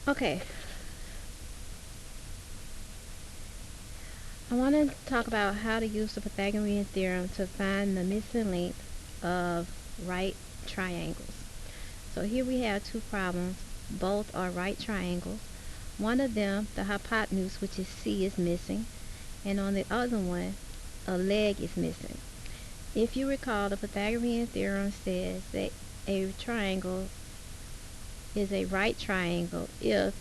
Okay, I want to talk about how to use the Pythagorean theorem to find the missing length of right triangles. So here we have two problems. Both are right triangles. One of them, the hypotenuse, which is C, is missing, and on the other one, a leg is missing. If you recall, the Pythagorean theorem says that a triangle is a right triangle if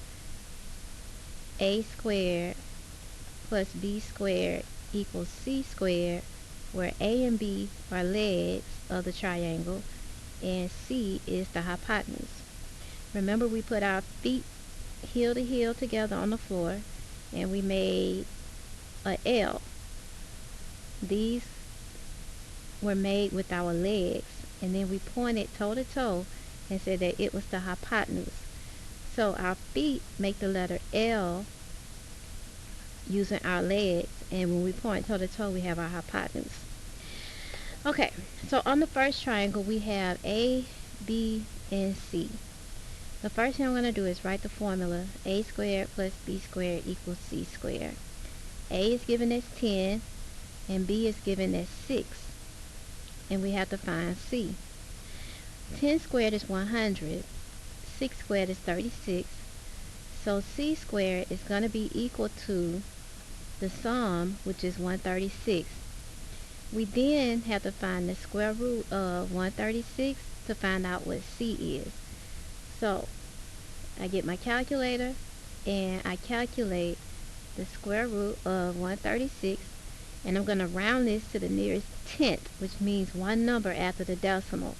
a squared plus b squared equals c squared, where a and b are legs of the triangle and c is the hypotenuse. Remember, we put our feet heel to heel together on the floor and we made a L. These were made with our legs, and then we pointed toe to toe and said that it was the hypotenuse. So our feet make the letter L using our legs, and when we point toe to toe we have our hypotenuse. Okay, so on the first triangle we have A, B, and C. The first thing I'm going to do is write the formula. A squared plus B squared equals C squared. A is given as 10 and B is given as 6, and we have to find C. 10 squared is 100, 6 squared is 36, so C squared is going to be equal to the sum, which is 136. We then have to find the square root of 136 to find out what C is. So I get my calculator and I calculate the square root of 136, and I'm going to round this to the nearest tenth, which means one number after the decimal.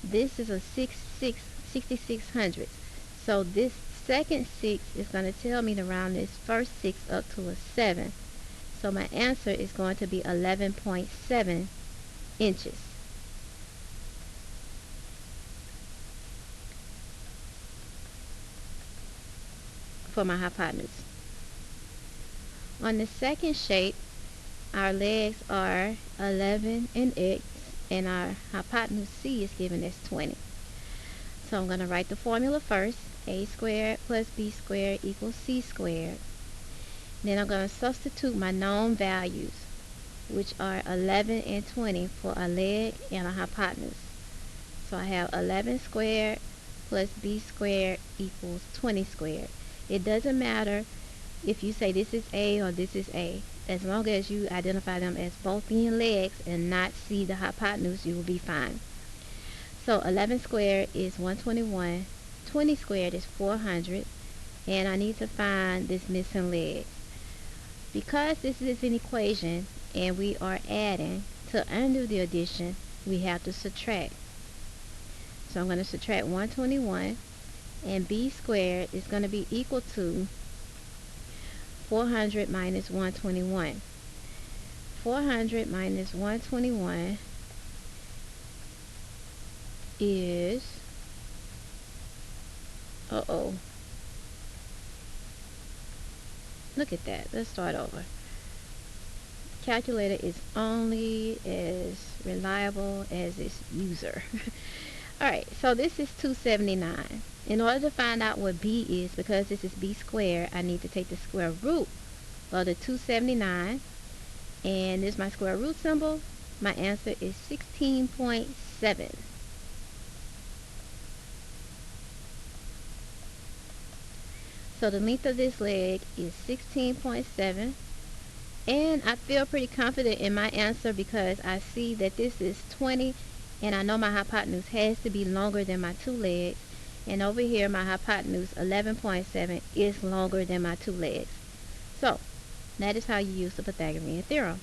This is a 66 hundredths. So this second 6 is going to tell me to round this first 6 up to a 7. So my answer is going to be 11.7 inches. For my hypotenuse. On the second shape, our legs are 11 and x, and our hypotenuse C is given as 20. So I'm going to write the formula first. A squared plus B squared equals C squared. Then I'm going to substitute my known values, which are 11 and 20 for a leg and a hypotenuse. So I have 11 squared plus B squared equals 20 squared. It doesn't matter if you say this is A or this is A. As long as you identify them as both being legs and not see the hypotenuse, you will be fine. So 11 squared is 121, 20 squared is 400, and I need to find this missing leg. Because this is an equation and we are adding, to undo the addition, we have to subtract. So I'm going to subtract 121, and B squared is going to be equal to 400 minus 121. 400 minus 121 is, look at that. Let's start over. Calculator is only as reliable as its user. Alright, so this is 279. In order to find out what B is, because this is B squared, I need to take the square root of the 279, and this is my square root symbol. My answer is 16.7. So the length of this leg is 16.7, and I feel pretty confident in my answer because I see that this is 20, and I know my hypotenuse has to be longer than my two legs, and over here my hypotenuse 11.7 is longer than my two legs. So that is how you use the Pythagorean theorem.